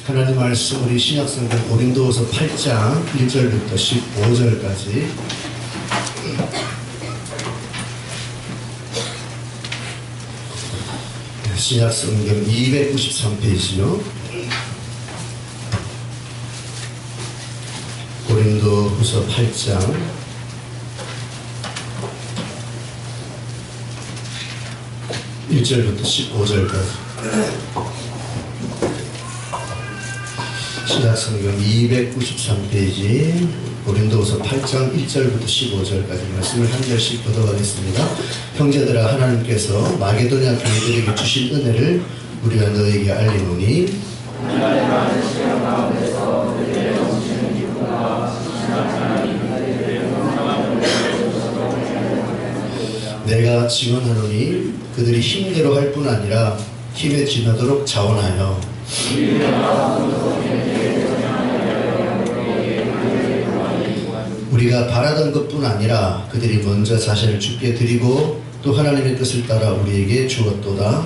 하나님 말씀 우리 신약성경 고린도후서 8장 1절부터 15절까지 신약성경 293페이지요. 고린도후서 8장 1절부터 15절까지 신약성경 293페이지 고린도후서 8장 1절부터 15절까지 말씀을 한 절씩 보도하겠습니다. 형제들아, 하나님께서 마게도냐 교회들에게 주신 은혜를 우리가 너에게 알리노니 내가 증언하노니 그들이 힘대로 할 뿐 아니라 힘에 지나도록 자원하여 우리가 바라던 것뿐 아니라 그들이 먼저 자신을 주께 드리고 또 하나님의 뜻을 따라 우리에게 주었도다.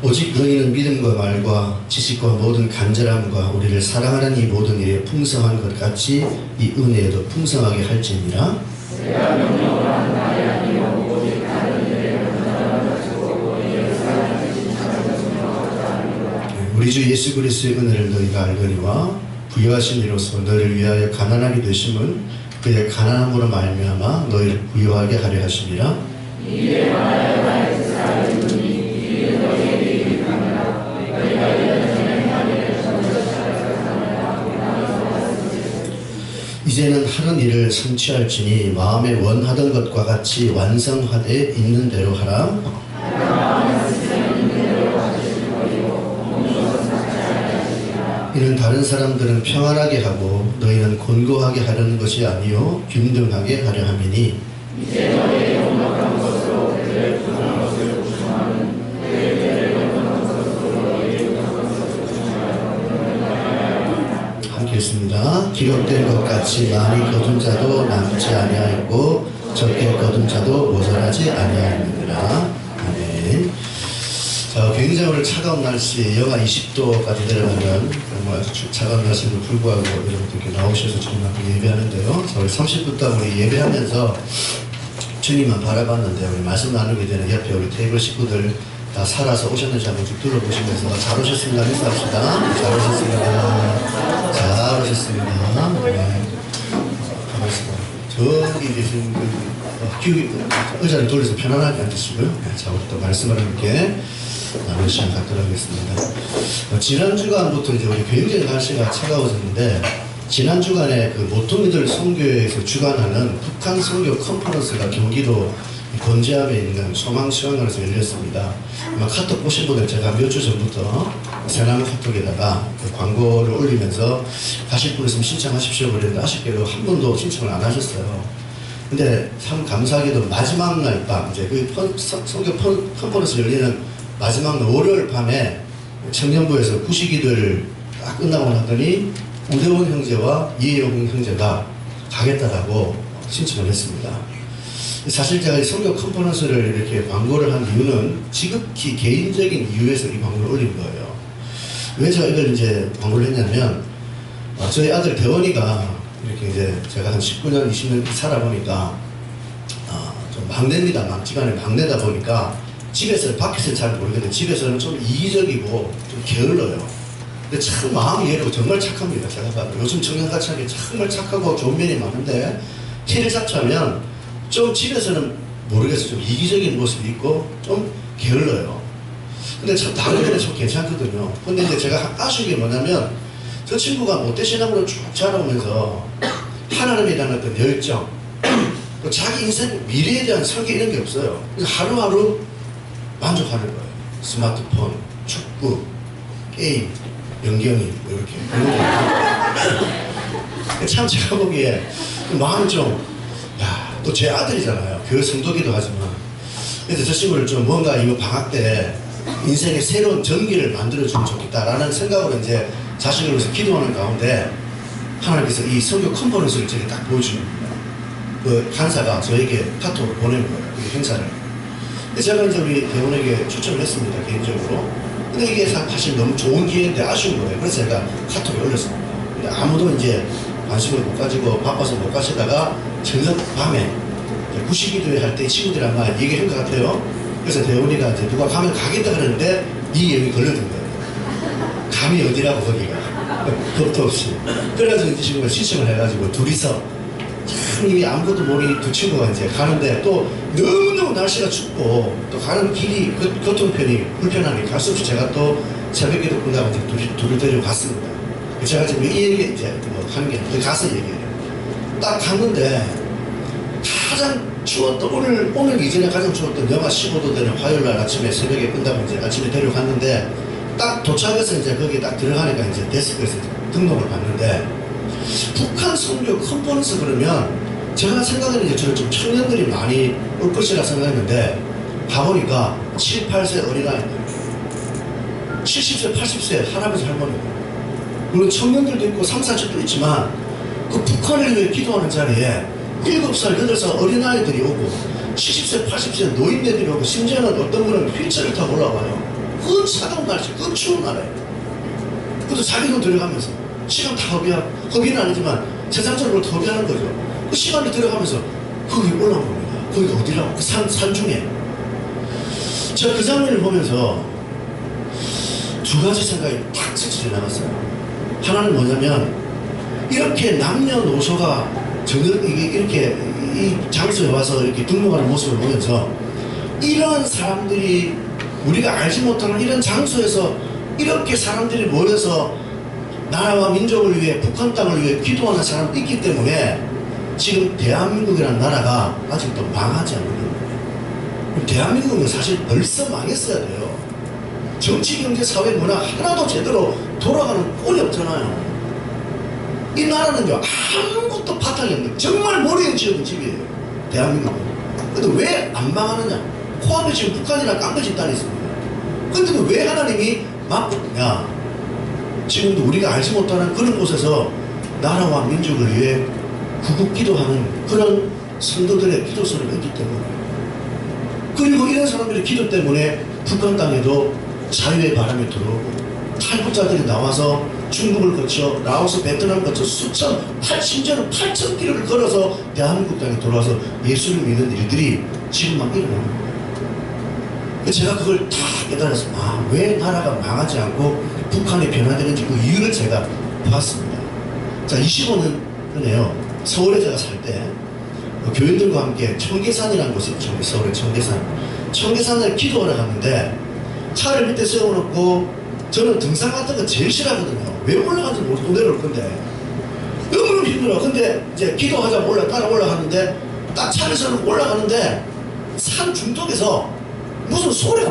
오직 너희는 믿음과 말과 지식과 모든 간절함과 우리를 사랑하는 이 모든 일에 풍성한 것 같이 이 은혜에도 풍성하게 할지니라. 우리 주 예수 그리스도의 은혜를 너희가 알거니와 부요하신 이로써 너희를 위하여 가난하게 되심은 그의 가난함으로 말미암아 너희를 부요하게 하려 하심이라. 이제는 하는 일을 성취할지니 마음에 원하던 것과 같이 완성하되 있는 대로 하라. 이는 다른 사람들은 평안하게 하고 너희는 곤고하게 하려는 것이 아니요 균등하게 하려 함이니 함께 읽습니다. 기록된 것 같이 많이 거둔 자도 남지 아니하였고 적게 거둔 자도 모자라지 아니하였느니라. 아멘. 자, 굉장히 오늘 차가운 날씨에 영하 20도까지 내려가면 정말 차가운 날씨에도 불구하고 여러분들 이렇게 나오셔서 정말 예배하는데요. 자, 우리 30분도 우리 예배하면서 주님만 바라봤는데 우리 말씀 나누게 되는 옆에 우리 테이블 식구들 다 살아서 오셨는지 한번 쭉 둘러보시면서 잘 오셨습니다. 인사합시다. 잘 오셨습니다. 잘 오셨습니다. 네. 반갑습니다. 저기 계신 의자를 돌려서 편안하게 앉으시고요. 네, 자, 우리 또 말씀을 함께 나눌 시간 갖도록 하겠습니다. 지난 주간부터 이제 우리 굉장히 날씨가 차가워졌는데, 지난 주간에 그 모퉁이들 선교회에서 주관하는 북한 선교 컨퍼런스가 경기도 건재함에 있는 소망수양관에서 열렸습니다. 아마 카톡 보신 분들 제가 몇 주 전부터 세남 카톡에다가 그 광고를 올리면서 가실 분 있으면 신청하십시오 그랬는데 아쉽게도 한 분도 신청을 안 하셨어요. 근데 참 감사하게도 마지막 날 밤, 이제 그 선교 컨퍼런스 열리는 마지막 날 월요일 밤에 청년부에서 구시기도를 딱 끝나고 났더니 우대원 형제와 이혜용 형제가 가겠다라고 신청을 했습니다. 사실 제가 선교 컨퍼런스를 이렇게 광고를 한 이유는 지극히 개인적인 이유에서 이 광고를 올린 거예요. 왜 제가 이걸 이제 광고를 했냐면, 저희 아들 대원이가 이렇게 이제 제가 한 19년, 20년 살아보니까, 좀 막내입니다. 집안에 막내다 보니까 집에서, 밖에서는 잘 모르겠는데 집에서는 좀 이기적이고 좀 게을러요. 근데 참 마음이 예리고 정말 착합니다. 제가 봐도. 요즘 청년같이 하기 정말 착하고 좋은 면이 많은데, 키를 잡자면 좀 집에서는 모르겠어요. 좀 이기적인 모습이 있고 좀 게을러요. 근데 참 다른 데는 좀 괜찮거든요. 근데 이제 제가 아쉬운 게 뭐냐면, 저 친구가 못되신함으로 쭉 자라오면서 하나님에 대한 어떤 열정, 자기 인생 미래에 대한 설계 이런 게 없어요. 하루하루 만족하는 거예요. 스마트폰, 축구, 게임, 연경이 뭐 이렇게 참 제가 보기에 마음이 좀, 또 제 아들이잖아요. 교회 성도기도 하지만. 그래서 저 친구를 좀 뭔가 이거 방학 때 인생의 새로운 전기를 만들어주면 좋겠다라는 생각으로 이제 자신을 위해서 기도하는 가운데 하나님께서 이 선교 컨퍼런스를 제게 딱 보여주는 거예요. 그 간사가 저에게 카톡을 보낸 거예요. 그 행사를. 제가 이제 우리 대원에게 추천을 했습니다. 개인적으로. 근데 이게 사실 너무 좋은 기회인데 아쉬운 거예요. 그래서 제가 카톡에 올렸습니다. 근데 아무도 이제 관심을 못 가지고 바빠서 못 가시다가 저녁 밤에 구시기도회 할 때 친구들이 아마 얘기한 것 같아요. 그래서 대원이가 이제 누가 가면 가겠다 그러는데 이 여기 걸려든 거예요. 감이 어디라고 거기가. 겁도 없이. 그래가지고 이 친구가 신청을 해가지고 둘이서 참 이미 아무것도 모르는 두 친구가 이제 가는데 또 너무너무 날씨가 춥고 또 가는 길이 교통편이 불편하니까 갈 수 없이 제가 또 새벽에도 끝나고 이제 둘을 데리고 갔습니다. 제가 지금 이 얘기 이제 뭐 하는 게 가서 얘기해요. 딱 갔는데 가장 추웠던 오늘 이전에 가장 추웠던 영하 15도 되는 화요일날 아침에 새벽에 끝나고 이제 아침에 데려갔는데 딱 도착해서 이제 거기에 딱 들어가니까 이제 데스크에서 등록을 받는데 북한 선교 컨퍼런스 그러면 제가 생각에는 이제 저는 좀 청년들이 많이 올 것이라 생각했는데 가보니까 7, 8세 어린아이들 70세, 80세 할아버지 할머니 물론 청년들도 있고 3, 40도 있지만 그 북한을 위해 기도하는 자리에 7살, 8살 어린아이들이 오고 70세, 80세 노인네들이 오고 심지어는 어떤 분은 휠체어를 타고 올라와요. 그 차가운 날씨, 그 추운 날에 그것도 자기 돈 들어가면서 시간 다 허비는 아니지만 세상적으로 허비하는 거죠. 그 시간을 들어가면서 거기 올라온 겁니다. 거기가 어디라고? 그 산 중에 제가 그 장면을 보면서 두 가지 생각이 탁 스치려 나갔어요. 하나는 뭐냐면 이렇게 남녀노소가 이렇게 이 장소에 와서 이렇게 등록하는 모습을 보면서 이런 사람들이 우리가 알지 못하는 이런 장소에서 이렇게 사람들이 모여서 나라와 민족을 위해 북한 땅을 위해 기도하는 사람이 있기 때문에 지금 대한민국이라는 나라가 아직도 망하지 않는 거예요. 대한민국은 사실 벌써 망했어야 돼요. 정치, 경제, 사회, 문화 하나도 제대로 돌아가는 꼴이 없잖아요. 이 나라는요 아무것도 바탕이 없는 정말 모래에 지어진 집이에요. 대한민국은. 근데 왜 안 망하느냐? 코앞에 지금 북한이랑 깡패집 딸이 있습니다. 근데 왜 하나님이 막냐? 지금도 우리가 알지 못하는 그런 곳에서 나라와 민족을 위해 구국기도하는 그런 성도들의 기도 소리가 있기 때문에 그리고 이런 사람들의 기도 때문에 북한 땅에도 자유의 바람이 들어오고 탈북자들이 나와서 중국을 거쳐 라오스, 베트남 거쳐 심지어는 8,000km를 걸어서 대한민국 땅에 돌아와서 예수를 믿는 일들이 지금 막 일어나는 거예요. 제가 그걸 다 깨달아서 왜 나라가 망하지 않고 북한이 변화되는지 그 이유를 제가 봤습니다. 자, 25년 전에요. 서울에 제가 살 때 교인들과 함께 청계산이라는 곳이 있죠. 서울의 청계산. 청계산을 기도하러 갔는데 차를 밑에 세워놓고 저는 등산 같은 거 제일 싫어하거든요. 왜 올라가는지 모르고 내려올 건데 너무너무 힘들어. 근데 이제 기도하자고 따라 올라가는데 딱 차를 세워놓고 올라가는데 산 중턱에서 무슨 소리가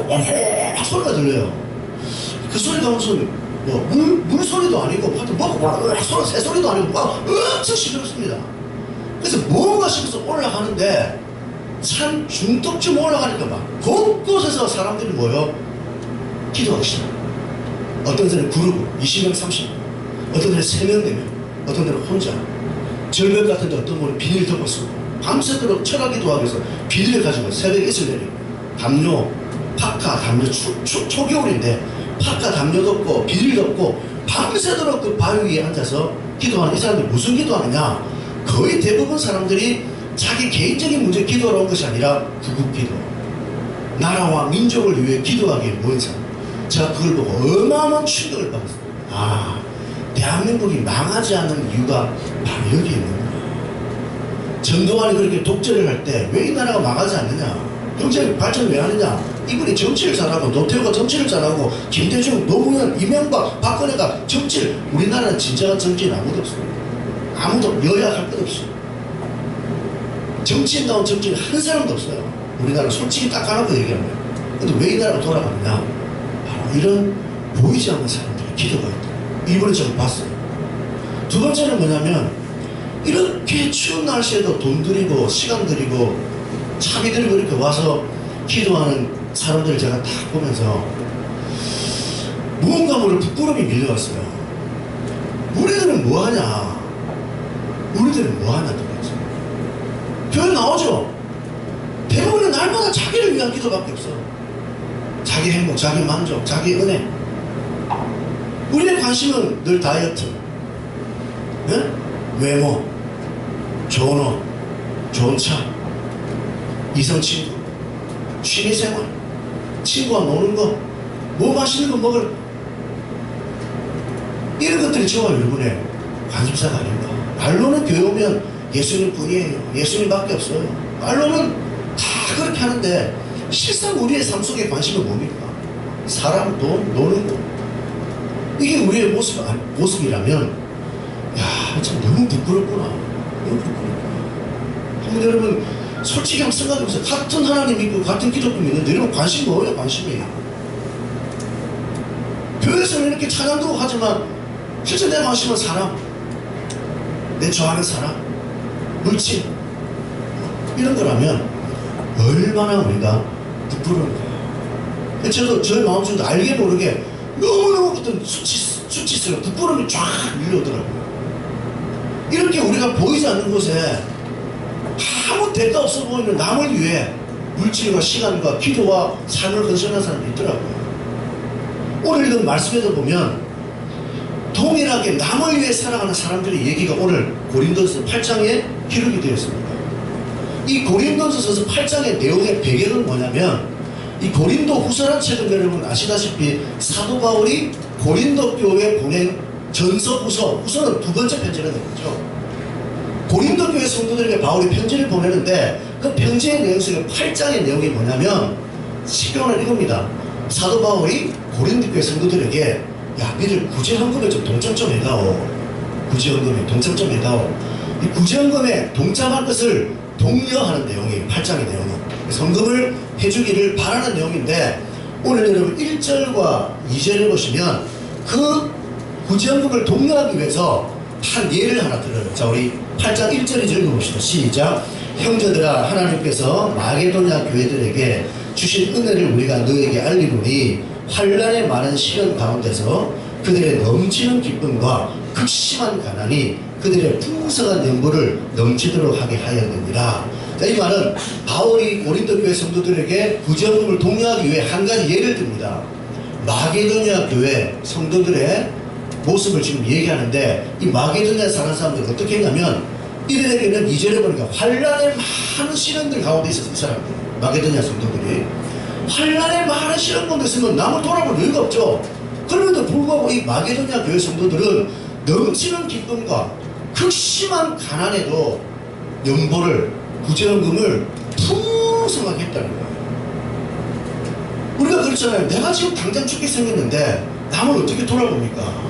소리가 들려요. 그 소리가 무슨 물 소리도 아니고 새 소리도 아니고 엄청 시끄럽습니다. 그래서 뭔가 싶어서 올라가는데 산 중턱쯤 올라가니까 막 곳곳에서 사람들이 모여 기도하기 시작해요. 어떤 데는 그룹 20명 30명, 어떤 데는 3명 4명, 어떤 데는 혼자 절벽 같은 데 어떤 분은 비닐 덮고 쓰고 밤새도록 철학 기도하기 위해서 비닐을 가지고 새벽에 있을 내리고 담요, 파카, 담요 초겨울인데 파카, 담요 덮고 비닐 덮고 밤새도록 그 바위 위에 앉아서 기도하는 이 사람들이 무슨 기도하느냐? 거의 대부분 사람들이 자기 개인적인 문제 기도하러 온 것이 아니라 구국기도, 나라와 민족을 위해 기도하기에 모인 사람. 제가 그걸 보고 어마어마한 충격을 받았어요. 대한민국이 망하지 않는 이유가 바로 여기에 있는 거예요. 전두환이 그렇게 독재를 할 때 왜 이 나라가 망하지 않느냐? 경제 발전을 왜 하느냐? 이분이 정치를 잘하고 노태우가 정치를 잘하고 김대중, 노무현, 이명박, 박근혜가 정치를 우리나라는 진정한 정치인 아무도 없어요. 아무도 여야 할 것 없어요. 정치인다운 정치인 한 사람도 없어요. 우리나라 솔직히 딱 까놓고 얘기하는 거예요. 근데 왜 이 나라가 돌아가느냐? 바로 이런 보이지 않는 사람들의 기도가 있다. 이번에 제가 봤어요. 두 번째는 뭐냐면 이렇게 추운 날씨에도 돈 들이고 시간 들이고 차비 들고 이렇게 와서 기도하는 사람들을 제가 딱 보면서 무언가 모를 부끄러움이 밀려왔어요. 우리들은 뭐하냐? 우리들은 뭐하냐 도대체? 교회 나오죠? 대부분은 날마다 자기를 위한 기도밖에 없어. 자기 행복, 자기 만족, 자기 은혜. 우리의 관심은 늘 다이어트, 네? 외모, 좋은 옷, 좋은 차, 이성 친구, 취미생활, 친구와 노는 거, 뭐 맛있는 거 먹을, 이런 것들이 저와 여러분의 관심사가 아닌가. 말로는 교회 오면 예수님 뿐이에요. 예수님밖에 없어요. 말로는 다 그렇게 하는데 실상 우리의 삶 속의 관심은 뭡니까? 사람, 돈, 노는 거. 이게 우리의 모습이라면 야, 참 너무 부끄럽구나. 너무 부끄럽구나. 한번 여러분 솔직히 한번 생각해보세요. 같은 하나님 믿고 같은 기독교 믿는데 여러분 관심이 뭐예요? 관심이. 교회에서는 이렇게 찬양도 하지만 실제 내 관심은 사람, 내 좋아하는 사람, 물질, 이런 거라면 얼마나 우리가 부끄러운가. 저도 저의 마음속에도 알게 모르게 너무너무 어떤 수치스러운 부끄러움이 쫙 밀려오더라고요. 이렇게 우리가 보이지 않는 곳에 아무 대가 없어 보이는 남을 위해 물질과 시간과 기도와 삶을 헌신하는 사람이 있더라고요. 오늘 읽은 말씀에도 보면 동일하게 남을 위해 살아가는 사람들의 얘기가 오늘 고린도서 8장에 기록이 되어 있습니다. 이 고린도서서 8장의 내용의 배경은 뭐냐면 이 고린도 후서란 책은 여러분 아시다시피 사도 바울이 고린도 교회에 보낸 전서 후서, 후서는 두 번째 편지라는 거죠. 고린도 교회 성도들에게 바울이 편지를 보내는데 그 편지의 내용 속에 8장의 내용이 뭐냐면 시경을 이겁니다. 사도 바울이 고린도 교회 성도들에게 야, 니들 구제헌금에 좀 동참 좀 해다오. 구제헌금에 동참 좀 해다오. 이 구제헌금에 동참할 것을 독려하는 내용이 8장의 내용이 헌금을 해주기를 바라는 내용인데 오늘 여러분 1절과 2절을 보시면 그 구제헌금을 독려하기 위해서 한 예를 하나 들어요. 자, 우리 8장 1절 2절 읽어봅시다. 시작. 형제들아, 하나님께서 마게도냐 교회들에게 주신 은혜를 우리가 너에게 알리노니 환난의 많은 시련 가운데서 그들의 넘치는 기쁨과 극심한 가난이 그들의 풍성한 연보를 넘치도록 하게 하였느니라. 자, 이 말은 바울이 고린도 교회 성도들에게 구제헌금을 독려하기 위해 한 가지 예를 듭니다. 마게도냐 교회 성도들의 모습을 지금 얘기하는데 이 마게도냐에 사는 사람들은 어떻게 했냐면 이들에게는 2절에 보니까 환난의 많은 시련들 가운데 있었어요. 이 사람들 마게도냐 성도들이 환난의 많은 시련 가운데 있으면 남을 돌아볼 여유가 없죠. 그럼에도 불구하고 이 마게도냐 교회 성도들은 넘치는 기쁨과 극심한 가난에도 연보를 구제헌금을 풍성하게 했다는 거예요. 우리가 그렇잖아요. 내가 지금 당장 죽게 생겼는데 남을 어떻게 돌아봅니까?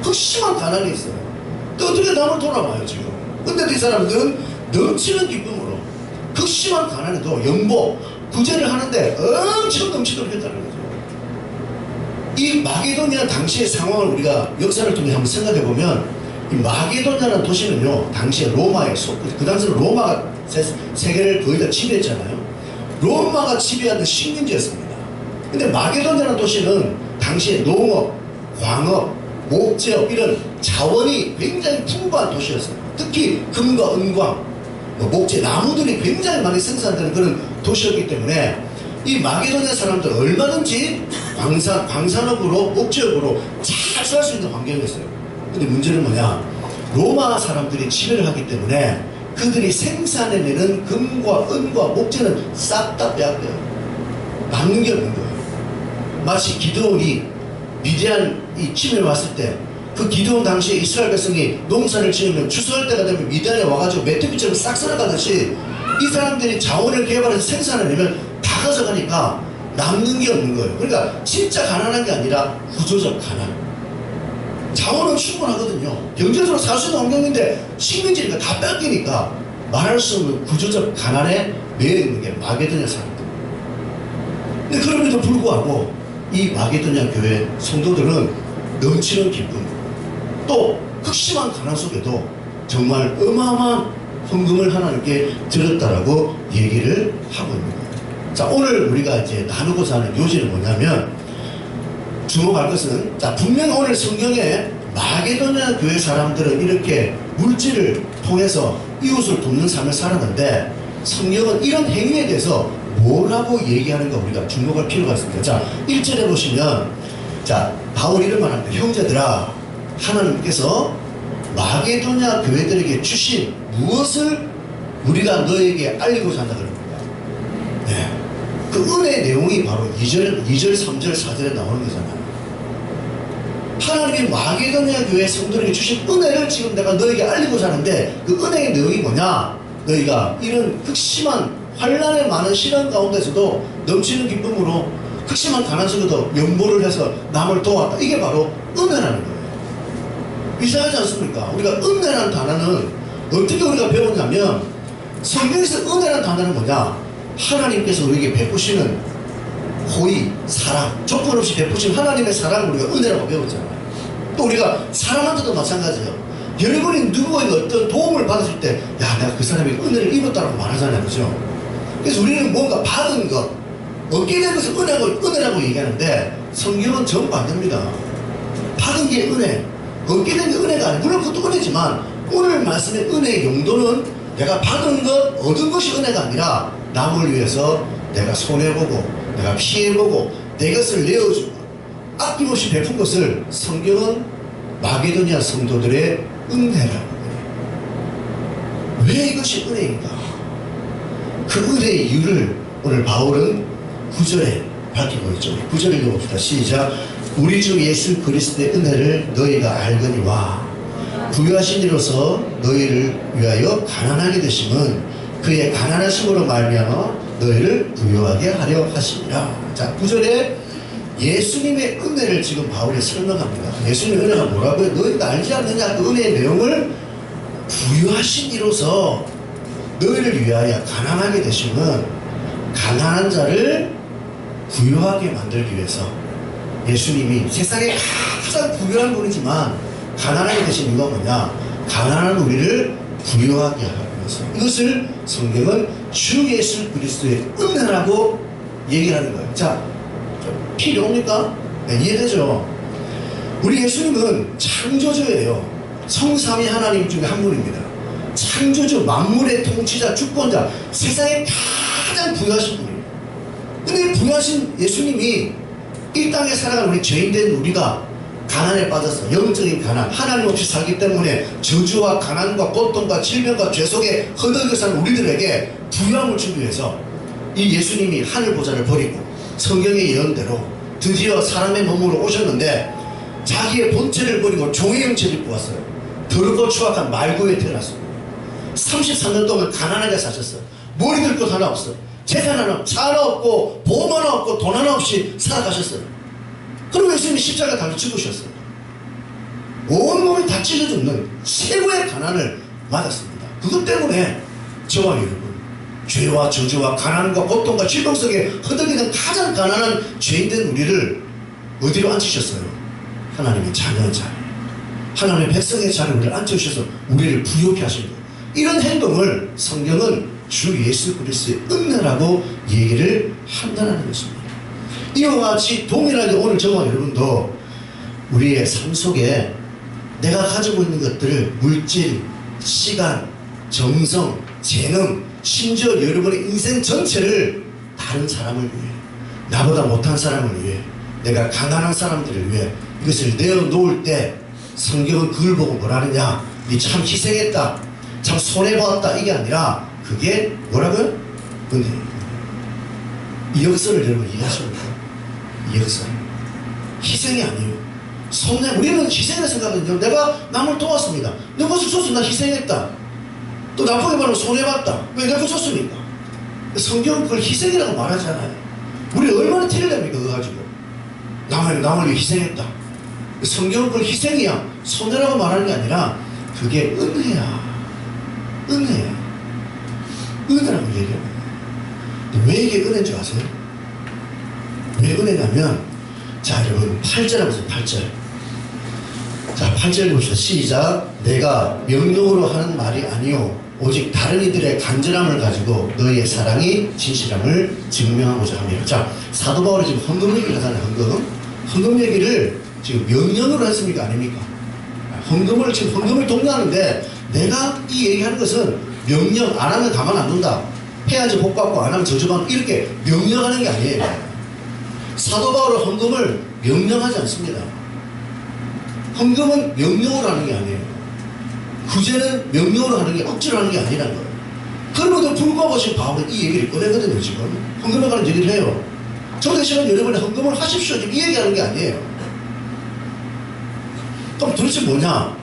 극심한 가난이 있어요. 또 어떻게 남을 돌아봐요 지금. 근데도 이 사람들은 넘치는 기쁨으로 극심한 가난에도 연보 구제를 하는데 엄청 넘치도록 했다는 거죠. 이 마게도냐 당시의 상황을 우리가 역사를 통해 한번 생각해 보면 이 마게도냐라는 도시는요 당시에 로마의 그 당시는 로마가 세계를 거의 다 지배했잖아요. 로마가 지배하던 식민지였습니다. 근데 마게도냐라는 도시는 당시에 농업, 광업, 목재업 이런 자원이 굉장히 풍부한 도시였어요. 특히 금과 은광, 목재, 나무들이 굉장히 많이 생산되는 그런 도시였기 때문에 이 마게도냐 사람들 얼마든지 광산업으로, 목재업으로 잘 살 수 있는 환경이었어요. 근데 문제는 뭐냐? 로마 사람들이 지배를 하기 때문에 그들이 생산해내는 금과 은과 목재는 싹 다 빼앗겨요. 남는 게 없는 거예요. 마치 기드온이 미디안 이 침에 왔을 때 그 기드온 당시에 이스라엘 백성이 농사를 지으면 추수할 때가 되면 미디안에 와가지고 메뚜기처럼 싹 쓸어가듯이 이 사람들이 자원을 개발해서 생산해내면 다 가져가니까 남는 게 없는 거예요. 그러니까 진짜 가난한 게 아니라 구조적 가난. 자원은 충분하거든요. 경제적으로 살 수 있는 환경인데 식민지니까 다 뺏기니까 말할 수 없는 구조적 가난에 매여 있는 게 마게도냐 사람들. 근데 그럼에도 불구하고 이 마게도냐 교회 성도들은 넘치는 기쁨, 또 극심한 가난 속에도 정말 어마어마한 헌금을 하나님께 드렸다라고 얘기를 하고 있는 거예요. 자, 오늘 우리가 이제 나누고자 하는 요지는 뭐냐면 주목할 것은 자, 분명히 오늘 성경에 마게도냐 교회 사람들은 이렇게 물질을 통해서 이웃을 돕는 삶을 살았는데 성경은 이런 행위에 대해서 뭐라고 얘기하는가 우리가 주목할 필요가 있습니다. 자, 1절에 보시면, 자, 바울이 이런 말 합니다. 형제들아, 하나님께서 마게도냐 교회들에게 주신 무엇을 우리가 너에게 알리고자 한다 그럽니다. 네. 그 은혜의 내용이 바로 2절, 3절, 4절에 나오는 거잖아요. 하나님이 마게도냐 교회 성도에게 주신 은혜를 지금 내가 너에게 알리고자 하는데, 그 은혜의 내용이 뭐냐? 너희가 이런 극심한 환난의 많은 시간 가운데서도 넘치는 기쁨으로 극심한 가난 속에도 연보를 해서 남을 도왔다. 이게 바로 은혜라는 거예요. 이상하지 않습니까? 우리가 은혜라는 단어는 어떻게 우리가 배웠냐면, 성경에서 은혜라는 단어는 뭐냐? 하나님께서 우리에게 베푸시는 호의, 사랑, 조건 없이 베푸신 하나님의 사랑을 우리가 은혜라고 배웠잖아요. 또 우리가 사람한테도 마찬가지예요. 여러분이 누구에게 어떤 도움을 받았을 때, 야, 내가 그 사람에게 은혜를 입었다고 말하잖아요. 그죠? 그래서 우리는 뭔가 받은 것, 얻게 된 것을 은혜라고 얘기하는데, 성경은 정반대입니다. 받은 게 은혜, 얻게 된 게 은혜가 아니에요. 물론 그것도 은혜지만, 오늘 말씀의 은혜의 용도는 내가 받은 것, 얻은 것이 은혜가 아니라 남을 위해서 내가 손해보고 내가 피해보고 내 것을 내어주고 아낌없이 베푼 것을 성경은 마게도냐 성도들의 은혜라고 해요. 왜 이것이 은혜인가? 그 은혜의 이유를 오늘 바울은 9절에 밝히고 있죠. 9절 읽어봅시다. 시작. 우리 주 예수 그리스도의 은혜를 너희가 알거니와 부유하신 이로서 너희를 위하여 가난하게 되심은 그의 가난하심으로 말미암아 너희를 부유하게 하려 하심이라. 자, 9절에 예수님의 은혜를 지금 바울이 설명합니다. 예수님의 은혜가 뭐라고요? 너희가 알지 않느냐? 그 은혜의 내용을 부유하신 이로서 너희를 위하여 가난하게 되심은 가난한 자를 부유하게 만들기 위해서 예수님이 세상에 가장 부유한 분이지만 가난하게 되신 이유가 뭐냐? 가난한 우리를 부유하게 하기 위해서. 이것을 성경은 주 예수 그리스도의 은혜라고 얘기하는 거예요. 자, 필요합니까? 네, 이해되죠? 우리 예수님은 창조주예요. 성삼위 하나님 중에 한 분입니다. 창조주, 만물의 통치자, 주권자, 세상에 가장 부유하신 분이에요. 근데 부유하신 예수님이 이 땅에 살아가는 우리 죄인된 우리가 가난에 빠져서 영적인 가난, 하나님 없이 살기 때문에 저주와 가난과 고통과 질병과 죄 속에 허덕여 사는 우리들에게 부유함을 주기 위해서 이 예수님이 하늘 보좌를 버리고 성경의 예언대로 드디어 사람의 몸으로 오셨는데 자기의 본체를 버리고 종의 형체를 입고 왔어요. 더럽고 추악한 말구에 태어났습니다. 33년 동안 가난하게 사셨어요. 머리 들 것 하나 없어요. 재산 하나 없고 차 하나 없고 보험 하나 없고 돈 하나 없이 살아가셨어요. 그리고 예수님이 십자가 달려 죽으셨어요. 온몸이 다 찢어 죽는 최고의 가난을 맞았습니다. 그것 때문에 저와 여러분, 죄와 저주와 가난과 고통과 질병 속에 허덕이는 가장 가난한 죄인된 우리를 어디로 앉히셨어요? 하나님의 자녀의 자리에, 하나님의 백성의 자리에 우리를 앉혀주셔서 우리를 부유케 하신 거예요. 이런 행동을 성경은 주 예수 그리스도의 은혜라고 얘기를 한다는 것입니다. 이와 같이 동일하게 오늘 저와 여러분도 우리의 삶 속에 내가 가지고 있는 것들을 물질, 시간, 정성, 재능, 심지어 여러분의 인생 전체를 다른 사람을 위해, 나보다 못한 사람을 위해, 내가 가난한 사람들을 위해 이것을 내어놓을 때 성경은 그걸 보고 뭐라느냐? 니 참 희생했다, 참 손해보았다, 이게 아니라 그게 뭐라고요? 은혜. 이 역사를 여러분 이해하십니까? 이 역사 희생이 아니에요. 손해. 우리는 희생을 생각하는데 내가 남을 도왔습니다. 내 것을 줬어. 나 희생했다. 또 나쁘게 말하면 손해봤다. 왜 내가 줬습니까? 성경은 그걸 희생이라고 말하지 않아요. 우리 얼마나 티를 냅니까 그거 가지고. 남을 위해 희생했다. 성경은 그걸 희생이야, 손해라고 말하는 게 아니라 그게 은혜야. 은혜야. 은혜라고 얘기해요. 왜 이게 은혜인 줄 아세요? 왜 은혜냐면, 자 여러분 8절 보세요. 8절. 자 8절 보시죠. 시작. 내가 명령으로 하는 말이 아니요 오직 다른 이들의 간절함을 가지고 너희의 사랑이 진실함을 증명하고자 합니다. 자, 사도 바울이 지금 헌금 얘기를 하잖아요. 헌금 얘기를 지금 명령으로 했습니까? 아닙니까? 헌금을 독려하는데, 내가 이 얘기하는 것은 명령 안 하면 가만 안 둔다, 해야지 복받고 안 하면 저주받고 이렇게 명령하는 게 아니에요. 사도 바울은 헌금을 명령하지 않습니다. 헌금은 명령으로 하는 게 아니에요. 구제는 명령으로 하는 게 억지로 하는 게 아니라는 거예요. 그럼에도 불구하고 지금 바울은 이 얘기를 꺼내거든요. 지금 헌금에 관한 얘기를 해요. 저 대신에 여러분이 헌금을 하십시오. 지금 이 얘기하는 게 아니에요. 그럼 도대체 뭐냐?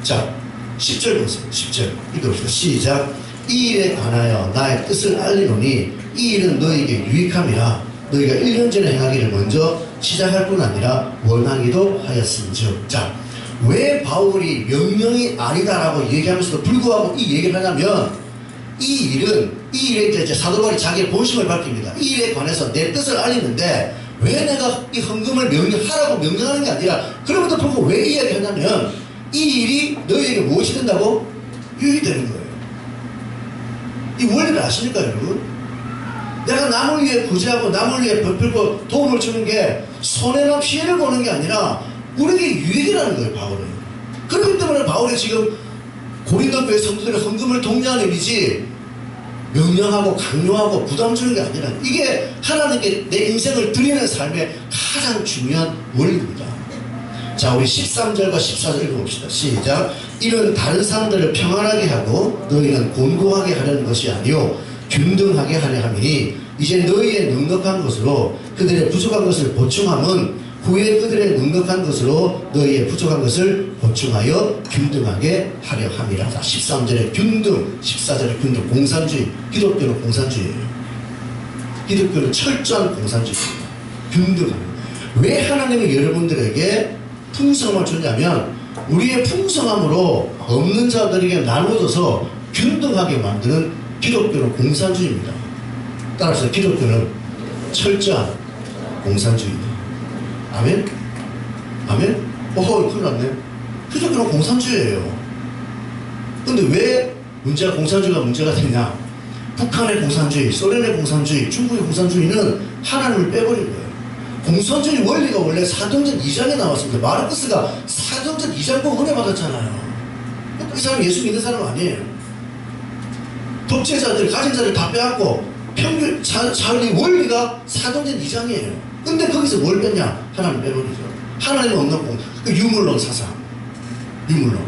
자, 10절 보세요. 10절 읽어봅시다. 시작. 이 일에 관하여 나의 뜻을 알리노니 이 일은 너에게 유익함이라 너희가 1년 전에 행하기를 먼저 시작할 뿐 아니라 원하기도 하였은즉. 자, 왜 바울이 명령이 아니다라고 얘기하면서도 불구하고 이 얘기를 하냐면 이 일에 이제 사도 바울이 자기의 본심을 밝힙니다. 이 일에 관해서 내 뜻을 알리는데 왜 내가 이 헌금을 하라고 명령하는 게 아니라 그럼에도 불구하고 왜 이야기 하냐면 이 일이 너희에게 무엇이 된다고? 유익이 되는 거예요. 이 원리를 아십니까 여러분? 내가 남을 위해 구제하고 남을 위해 베풀고 도움을 주는 게 손해나 피해를 보는 게 아니라 우리에게 유익이라는 거예요. 바울은. 그렇기 때문에 바울이 지금 고린도 교회 성도들의 헌금을 독려하는 일이지 명령하고 강요하고 부담 주는 게 아니라 이게 하나님께 내 인생을 드리는 삶의 가장 중요한 원리입니다. 자, 우리 13절과 14절 읽어봅시다. 시작. 이는 다른 사람들을 평안하게 하고 너희는 곤고하게 하려는 것이 아니요 균등하게 하려 함이니 이제 너희의 넉넉한 것으로 그들의 부족한 것을 보충함은 후에 그들의 넉넉한 것으로 너희의 부족한 것을 보충하여 균등하게 하려 함이라. 13절에 균등, 14절에 균등. 공산주의. 기독교는 공산주의예요. 기독교는 철저한 공산주의입니다. 균등합니다. 왜 하나님은 여러분들에게 풍성함을 주냐면 우리의 풍성함으로 없는 자들에게 나누어서 균등하게 만드는 기독교는 공산주의입니다. 따라서 기독교는 철저한 공산주의입니다. 아멘? 아멘? 큰일 났네. 기독교는 공산주의예요. 근데 왜 공산주의가 문제가 되냐? 북한의 공산주의, 소련의 공산주의, 중국의 공산주의는 하나님을 빼버린 거예요. 공산주의 원리가 원래 사도행전 2장에 나왔습니다. 마르크스가 사도행전 2장 보고 은혜 받았잖아요. 이 사람 예수 믿는 사람 아니에요. 독재자들, 가진 자를 다 빼앗고 평균 자율의 원리가 사도행전 2장이에요. 근데 거기서 뭘 뺐냐? 하나님 빼버리죠. 하나님 없는 유물론 사상. 유물론.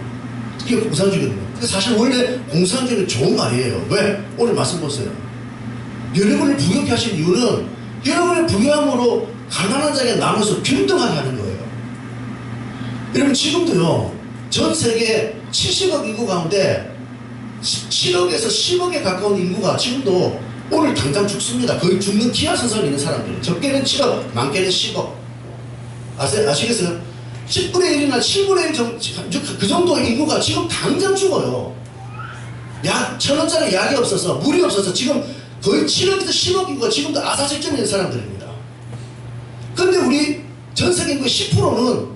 이게 공산주의거든요. 사실 원래 공산주의는 좋은 말이에요. 왜? 오늘 말씀 보세요. 여러분을 부유하게 하신 이유는 여러분의 부유함으로 가난한 자에게 나눠서 균등하게 하는 거예요. 여러분 지금도요. 전 세계 70억 인구 가운데 7억에서 10억에 가까운 인구가 지금도 오늘 당장 죽습니다. 거의 죽는 기아선상에 있는 사람들. 적게는 7억, 많게는 10억. 아시겠어요? 10분의 1이나 7분의 1 정도, 그 정도 인구가 지금 당장 죽어요. 1,000원짜리 약이 없어서, 물이 없어서 지금 거의 7억에서 10억 인구가 지금도 아사실점에 있는 사람들입니다. 근데 우리 전 세계 인구의 10%는